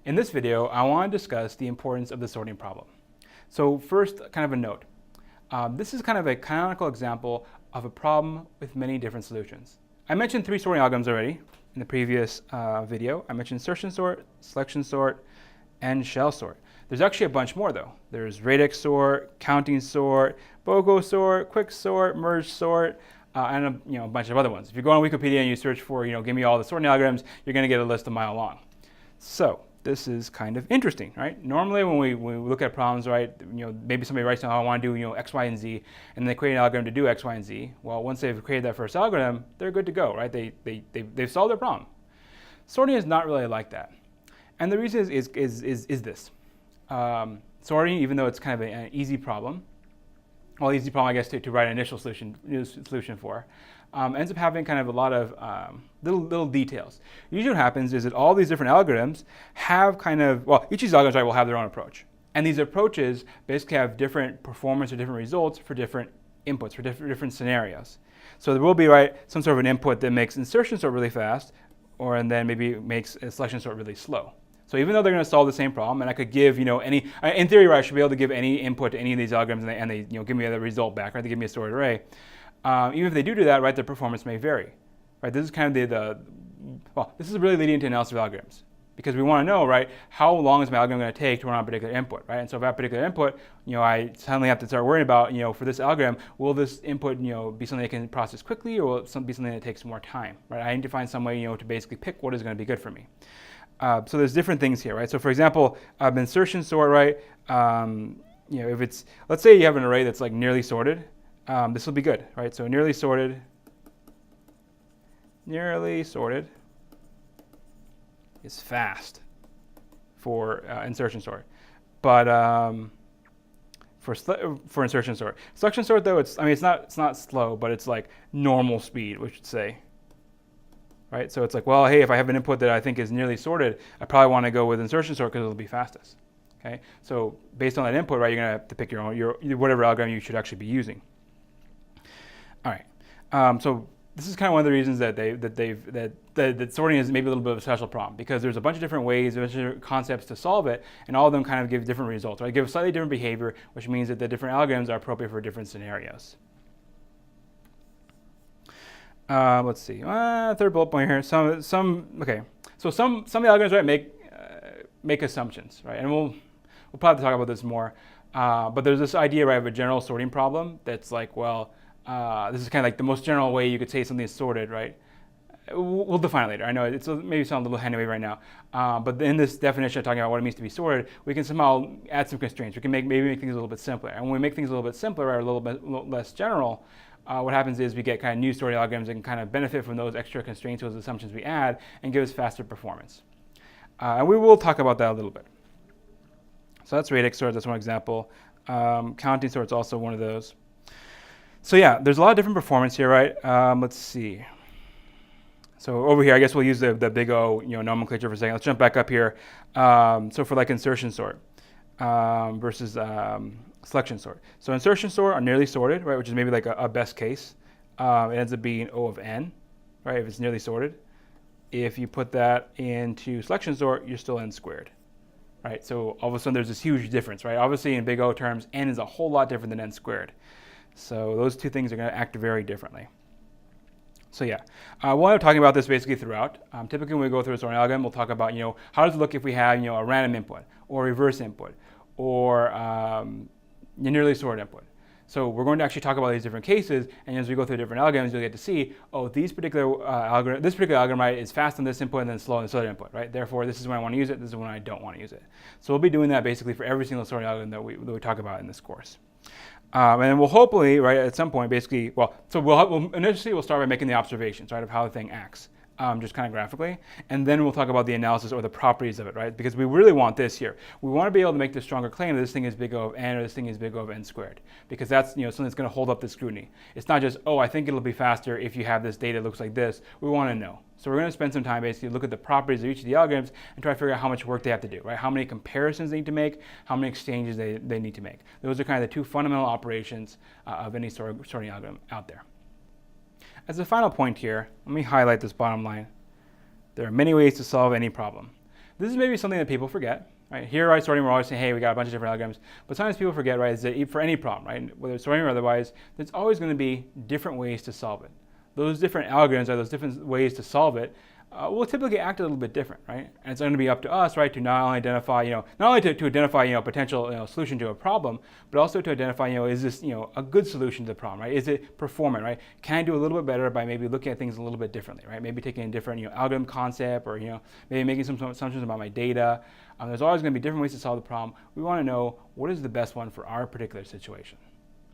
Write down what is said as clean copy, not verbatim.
In this video, I want to discuss the importance of the sorting problem. So first, kind of a note. This is kind of a canonical example of a problem with many different solutions. I mentioned 3 sorting algorithms already in the previous video. I mentioned insertion sort, selection sort, and shell sort. There's actually a bunch more though. There's radix sort, counting sort, BOGO sort, quick sort, merge sort, and a bunch of other ones. If you go on Wikipedia and you search for, give me all the sorting algorithms, you're going to get a list a mile long. So this is kind of interesting, right? Normally when we look at problems, right, maybe somebody writes down, I want to do, X, Y, and Z, and they create an algorithm to do X, Y, and Z. Well, once they've created that first algorithm, they're good to go, right? They've solved their problem. Sorting is not really like that. And the reason is this. Sorting, even though it's kind of an easy problem, well, easy problem, I guess, to write an initial solution for, ends up having kind of a lot of little details. Usually what happens is that all these different algorithms have kind of, well, each of these algorithms, right, will have their own approach. And these approaches basically have different performance or different results for different inputs, for different scenarios. So there will be, right, some sort of an input that makes insertion sort really fast, and then maybe makes a selection sort really slow. So even though they're going to solve the same problem, and I could give, any, in theory, right, I should be able to give any input to any of these algorithms, and they give me the result back, right? They give me a sorted array. Even if they do that, right, their performance may vary, right? This is kind of well, this is really leading to analysis of algorithms, because we want to know, right, how long is my algorithm going to take to run on a particular input, right? And so if I have a particular input, I suddenly have to start worrying about, for this algorithm, will this input, be something that can process quickly, or will it be something that takes more time, right? I need to find some way, to basically pick what is going to be good for me. So there's different things here, right? So for example, insertion sort, right? If it's, let's say you have an array that's like nearly sorted, this will be good, right? So nearly sorted is fast for insertion sort, but for insertion sort, selection sort though, it's not slow, but it's like normal speed, we should say. Right? So it's like, well, hey, if I have an input that I think is nearly sorted, I probably want to go with insertion sort because it'll be fastest. Okay? So based on that input, right, you're going to have to pick your whatever algorithm you should actually be using. All right. So this is kind of one of the reasons that sorting is maybe a little bit of a special problem, because there's a bunch of different ways, there's different concepts to solve it, and all of them kind of give different results. Right? Give slightly different behavior, which means that the different algorithms are appropriate for different scenarios. Let's see. Third bullet point here. Okay. So some of the algorithms, right, make assumptions, right? And we'll probably talk about this more. But there's this idea, right, of a general sorting problem that's like, well, this is kind of like the most general way you could say something is sorted, right? We'll define it later. I know it's maybe sound a little hand-wavy right now, but in this definition of talking about what it means to be sorted, we can somehow add some constraints. We can maybe make things a little bit simpler. And when we make things a little bit simpler, or a little bit less general, what happens is we get kind of new sorting algorithms that can kind of benefit from those extra constraints, those assumptions we add, and give us faster performance. And we will talk about that a little bit. So that's radix sort, that's one example. Counting sort is also one of those. So yeah, there's a lot of different performance here, right? Let's see. So over here, I guess we'll use the big O nomenclature for a second. Let's jump back up here. So for like insertion sort versus selection sort. So insertion sort are nearly sorted, right, which is maybe like a best case. It ends up being O of n, right, if it's nearly sorted. If you put that into selection sort, you're still n squared, right? So all of a sudden there's this huge difference, right? Obviously in big O terms, n is a whole lot different than n squared. So those two things are going to act very differently. So yeah, we'll end up talking about this basically throughout. Typically when we go through a sorting algorithm, we'll talk about, how does it look if we have, a random input, or reverse input, or nearly sorted input. So we're going to actually talk about these different cases, and as we go through different algorithms, you'll get to see, oh, this particular algorithm, right, is fast on this input and then slow on this other input, right? Therefore, this is when I want to use it, this is when I don't want to use it. So we'll be doing that basically for every single sorting algorithm that we talk about in this course. And we'll hopefully, right, at some point, basically, initially we'll start by making the observations, right, of how the thing acts, just kind of graphically, and then we'll talk about the analysis or the properties of it, right? Because we really want this here. We want to be able to make the stronger claim that this thing is big O of n or this thing is big O of n squared, because that's something that's going to hold up the scrutiny. It's not just, oh, I think it'll be faster if you have this data that looks like this. We want to know. So we're going to spend some time basically look at the properties of each of the algorithms and try to figure out how much work they have to do, right? How many comparisons they need to make, how many exchanges they need to make. Those are kind of the two fundamental operations of any sorting algorithm out there. As a final point here, let me highlight this bottom line. There are many ways to solve any problem. This is maybe something that people forget, right? Here, right, sorting, we're always saying, hey, we got a bunch of different algorithms, but sometimes people forget, right, is that for any problem, right, whether it's sorting or otherwise, there's always going to be different ways to solve it. Those different algorithms, or those different ways to solve it, will typically act a little bit different, right? And it's going to be up to us, right, to not only identify, not only to identify, potential, solution to a problem, but also to identify, is this, a good solution to the problem, right? Is it performant, right? Can I do a little bit better by maybe looking at things a little bit differently, right? Maybe taking a different, algorithm concept, or, maybe making some assumptions about my data. There's always going to be different ways to solve the problem. We want to know what is the best one for our particular situation.